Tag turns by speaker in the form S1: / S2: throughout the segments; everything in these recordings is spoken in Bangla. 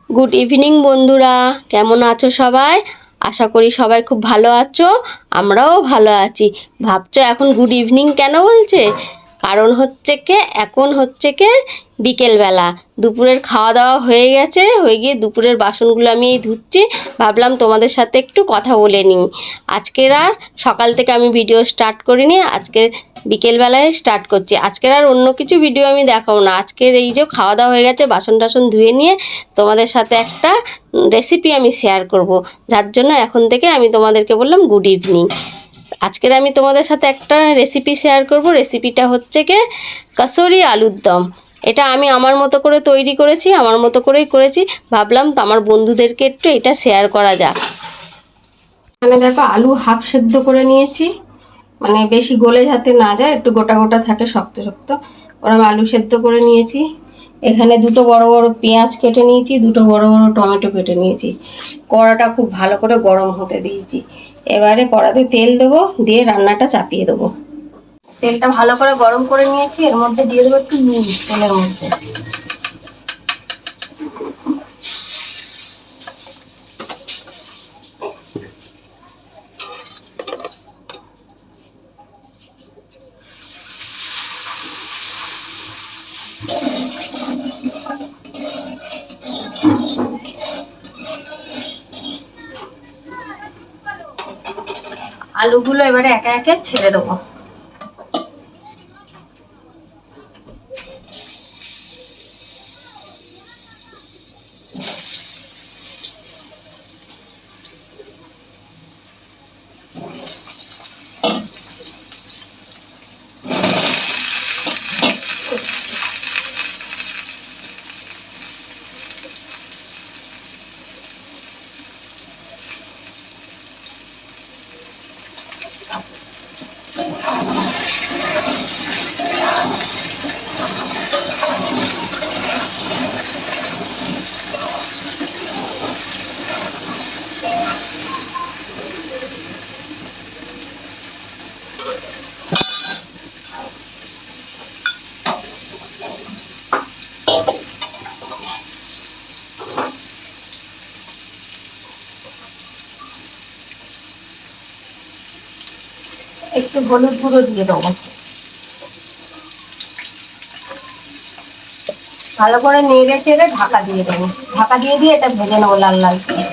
S1: গুড ইভিনিং বন্ধুরা, কেমন আছো সবাই? আশা করি সবাই খুব ভালো আছো। আমরাও ভালো আছি। ভাবছো এখন গুড ইভিনিং কেন বলছে? কারণ এখন হচ্ছে বিকেলবেলা। দুপুরের খাওয়া দাওয়া হয়ে গেছে, হয়ে গিয়ে দুপুরের বাসনগুলো আমি এই ধুচ্ছি। ভাবলাম তোমাদের সাথে একটু কথা বলে নিই। আজকের আর সকাল থেকে আমি ভিডিও স্টার্ট করিনি, আজকে বিকেলবেলায় স্টার্ট করছি। আজকের আর অন্য কিছু ভিডিও আমি দেখাবো না। আজকের এই যে খাওয়া দাওয়া হয়ে গেছে, বাসন টাসন ধুয়ে নিয়ে তোমাদের সাথে একটা রেসিপি আমি শেয়ার করব, যার জন্য এখন থেকে আমি তোমাদেরকে বললাম গুড ইভিনিং। আজকের আমি তোমাদের সাথে একটা রেসিপি শেয়ার করব। রেসিপিটা হচ্ছে কচুরি আলুর দম। এটা আমি আমার মতো করে তৈরি করেছি, আমার মতো করেই করেছি। ভাবলাম তো আমার বন্ধুদেরকে একটু এটা শেয়ার করা যাক। এখানে দেখো আলু হাফ সেদ্ধ করে নিয়েছি, মানে বেশি গলে যাতে না যায়, একটু গোটা গোটা থাকে, শক্ত শক্ত। ওরকম আলু সেদ্ধ করে নিয়েছি। এখানে দুটো বড় বড় পেঁয়াজ কেটে নিয়েছি, দুটো বড় বড় টমেটো কেটে নিয়েছি। কড়াটা খুব ভালো করে গরম হতে দিয়েছি। এবারে কড়াতে তেল দেবো, দিয়ে রান্নাটা চাপিয়ে দেবো। তেলটা ভালো করে গরম করে নিয়েছি, এর মধ্যে দিয়ে দেবো একটু নুন তেলের মধ্যে। আলুগুলো এবারে একে একে ছেড়ে দেবো। একটু হলুদ গুঁড়ো দিয়ে দেবো। ভালো করে নেড়ে চেড়ে ঢাকা দিয়ে দেবো। ঢাকা দিয়ে এটা ভেজে নেবো লাল লাল করে।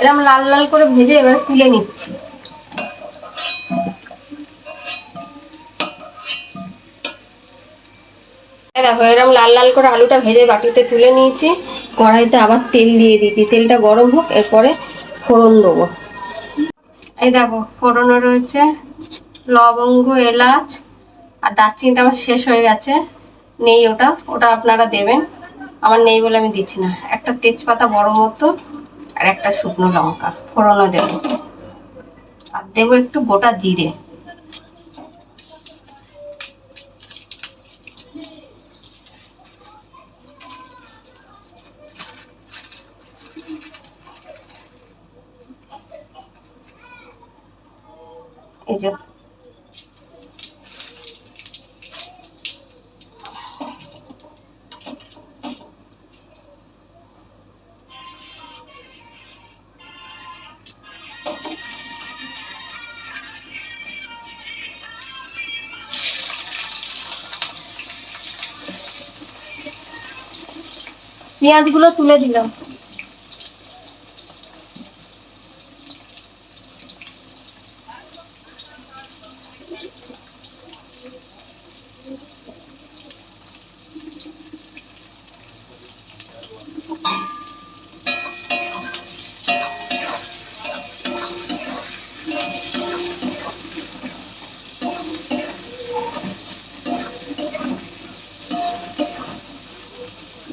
S1: এরকম লাল লাল করে ভেজে এবার তুলে নিচ্ছি। দেখো এরকম লাল লাল করে আলুটা ভেজে বাটিতে তুলে নিয়েছি। কড়াইতে আবার তেল দিয়ে দিয়েছি, তেলটা গরম হোক, এরপরে ফোড়ন দেবো। এই দেখো ফোড়নে রয়েছে লবঙ্গ, এলাচ আর দারচিনিটা আমার শেষ হয়ে গেছে, নেই ওটা, ওটা আপনারা দেবেন। আমার নেই বলে আমি দিচ্ছি না। একটা তেজপাতা বড় মতো আর একটা শুকনো লঙ্কা ফোড়নে দেবো, আর দেবো একটু গোটা জিরে। এই যে পেঁয়াজগুলো তুলে দিলাম।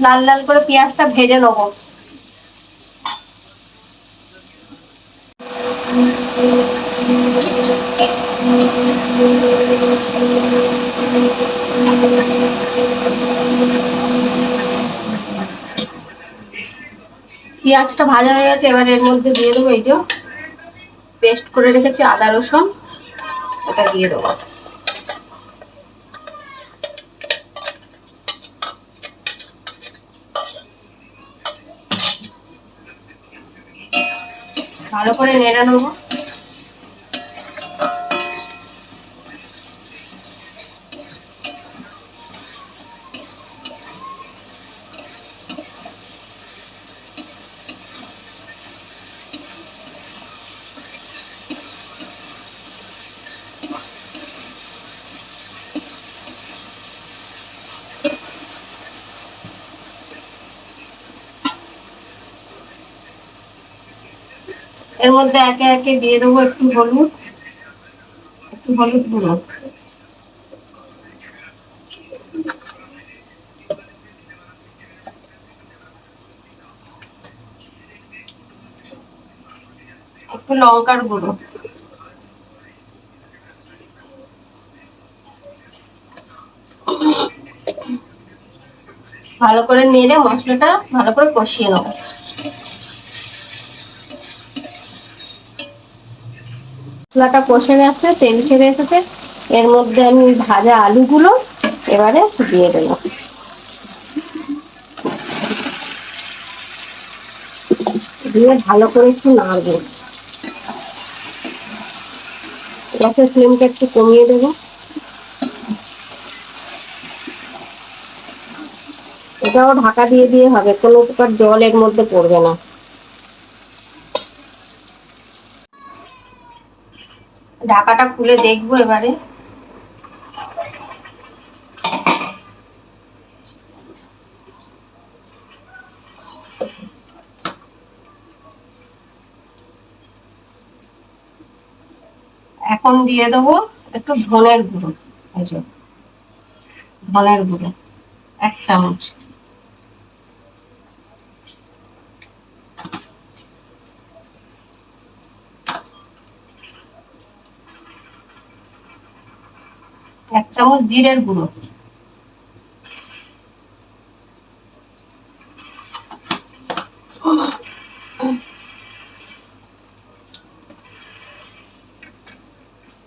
S1: লাল লাল করে পেঁয়াজটা ভেজে নেবো। পেঁয়াজটা ভাজা হয়ে গেছে, এবার এর মধ্যে দিয়ে দেবো এই যে পেস্ট করে রেখেছি আদা রসুন, ওটা দিয়ে দেবো। ভালো করে নেড়ে নেবো। এর মধ্যে একে একে দিয়ে দেবো একটু হলুদ, একটু হলুদ গুঁড়ো, একটু লঙ্কার গুঁড়ো, ভালো করে নেড়ে মশলাটা ভালো করে কষিয়ে নেবো। মশলাটা কষে গেছে, তেল ছেড়ে এসেছে, এর মধ্যে আমি ভাজা আলুগুলো এবারে দিয়ে দেবো। দিয়ে ভালো করে একটু নাড়বো। গ্যাসের ফ্লেমটা একটু কমিয়ে দেবো। এটাও ঢাকা দিয়ে দিয়ে হবে, কোনো প্রকার জল এর মধ্যে পড়বে না। ঢাকাটা খুলে দেখবো এবারে। এখন দিয়ে দেবো একটু ধনের গুঁড়ো, এই যে ধনের গুঁড়ো 1 চামচ, এক চামচ জিরের গুঁড়ো,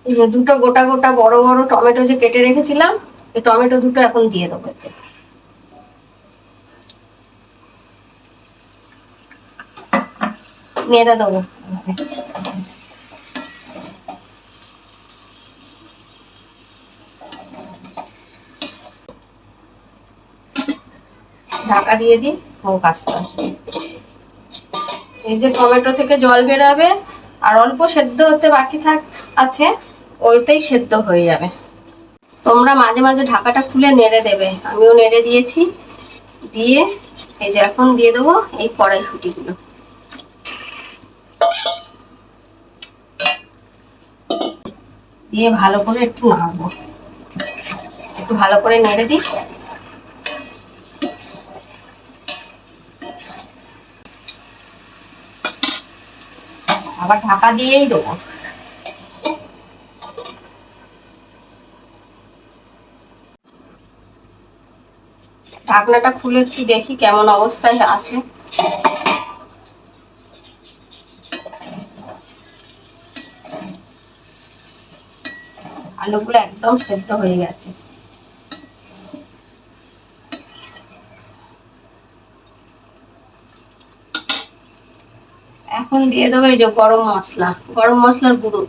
S1: এই যে দুটো গোটা গোটা বড় বড় টমেটো যে কেটে রেখেছিলাম, এই টমেটো দুটো এখন দিয়ে দেবো। নেড়ে দেবো। ঢাকা দিয়ে দিই হোক আস্তে আস্তে। এই যে টমেটো থেকে জল বেরোবে আর অল্প সেদ্ধ হতে বাকি আছে, ওইটাই সেদ্ধ হয়ে যাবে। তোমরা মাঝে মাঝে ঢাকাটা খুলে নেড়ে দেবে, আমিও নেড়ে দিয়েছি। দিয়ে এই যে এখন দিয়ে দেবো এই কড়াইশুঁটিগুলো, দিয়ে ভালো করে একটু নাড়বো, একটু ভালো করে নেড়ে দিই। আবার ঢাকা দিয়েই দেবো। ঢাকনাটা খুলে একটু দেখি কেমন অবস্থায় আছে। আলুগুলো একদম সেদ্ধ হয়ে গেছে। এখন দিয়ে দেবো এই যে গরম মশলা, গরম মশলার গুঁড়ো,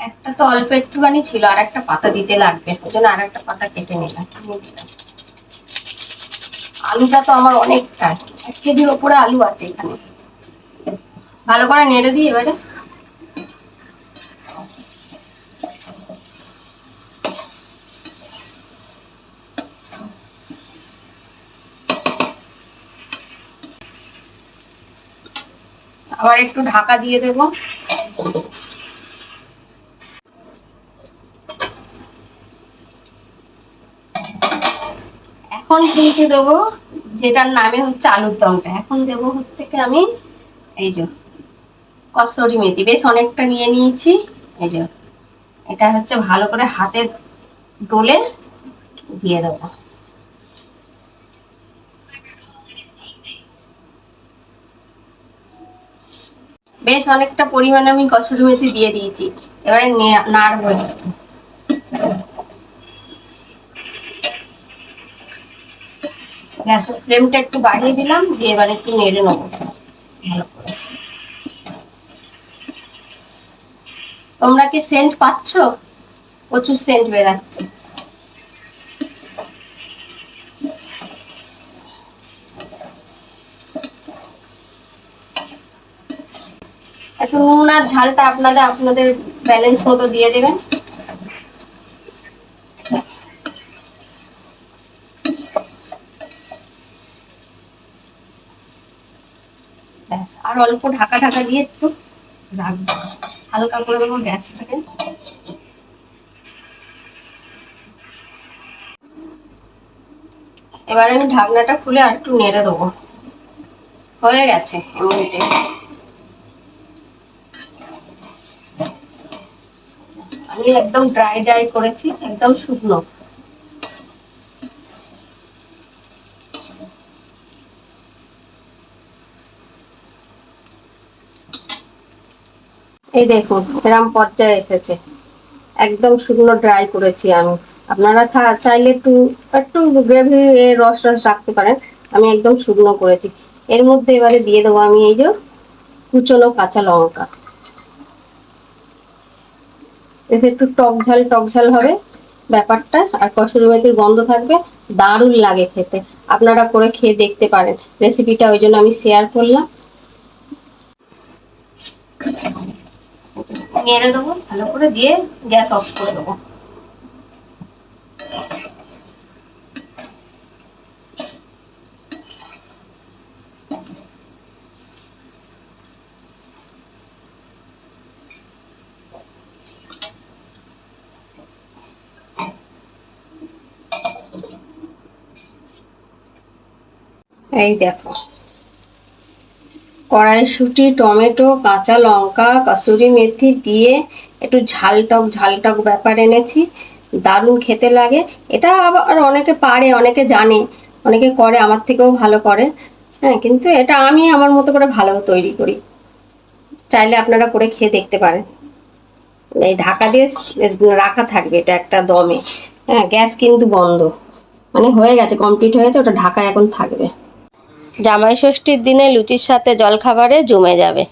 S1: একটা তো অল্প একটুখানি ছিল, আর একটা পাতা দিতে লাগবে, ওই জন্য আর একটা পাতা কেটে নিলাম। আলুটা তো আমার অনেকটা, 1 কেজির ওপরে আলু আছে এখানে। ভালো করে নেড়ে দিই এবারে। আবার একটু ঢাকা দিয়ে দেব। এখন কিন্তু দেবো যেটার নামে হচ্ছে আলুর দমটা। এখন দেবো হচ্ছে কি আমি এই যে কসুরি মেথি, বেশ অনেকটা নিয়ে নিয়েছি। এই যে এটা হচ্ছে ভালো করে হাতে ডলে দিয়ে দেবো। বেশ অনেকটা পরিমাণে আমি কসুরি মেথি দিয়ে দিয়েছি। এবারে নাড়বো। গ্যাসের ফ্লেমটা একটু বাড়িয়ে দিলাম, দিয়ে এবার একটু নেড়ে নেবো ভালো করে। তোমরা কি সেন্ট পাচ্ছ? প্রচুর সেন্ট বেরাচ্ছে। একটু নুন আর ঝালটা আপনাদের আপনাদের ব্যালেন্স মতো দিয়ে দেবেন। ব্যাস, আর অল্প ঢাকা ঢাকা দিয়ে একটু রাখবো, হালকা করে দেবো গ্যাসটাকে। এবার আমি ঢাকনাটা খুলে আর একটু নেড়ে দেবো। হয়ে গেছে এমনিতে। আমি একদম ড্রাই ড্রাই করেছি, একদম শুকনো। এই দেখুন এরম পর্যায়ে এসেছে, একদম শুকনো ড্রাই করেছি আমি। আপনারা চাইলে একটু একটু গ্রেভি রস রস রাখতে পারেন, আমি একদম শুকনো করেছি। এর মধ্যে এবারে দিয়ে দেবো আমি এই যে কুচনো কাঁচা লঙ্কা। এতে একটু টক ঝাল হবে ব্যাপারটা, আর কসুরি মেথির গন্ধ থাকবে, দারুণ লাগে খেতে। আপনারা করে খেয়ে দেখতে পারেন, রেসিপিটা ওই জন্য আমি শেয়ার করলাম। নেড়ে দেবো ভালো করে, দিয়ে গ্যাস অফ করে দেবো। এই দেখো কড়াইশুঁটি, টমেটো, কাঁচা লঙ্কা, কসুরি মেথি দিয়ে একটু ঝাল টক ব্যাপার এনেছি, দারুণ খেতে লাগে। এটা আবার অনেকে পারে, অনেকে জানে, অনেকে করে, আমার থেকেও ভালো করে। হ্যাঁ, কিন্তু এটা আমি আমার মতো করে ভালো তৈরি করি, চাইলে আপনারা করে খেয়ে দেখতে পারেন। এই ঢাকা দিয়ে রাখা থাকবে এটা একটা দমে। হ্যাঁ, গ্যাস কিন্তু বন্ধ, মানে হয়ে গেছে, কমপ্লিট হয়ে গেছে, ওটা ঢাকা এখন থাকবে। জামাই ষষ্ঠীর দিনে লুচির সাথে জলখাবারে জমে যাবে।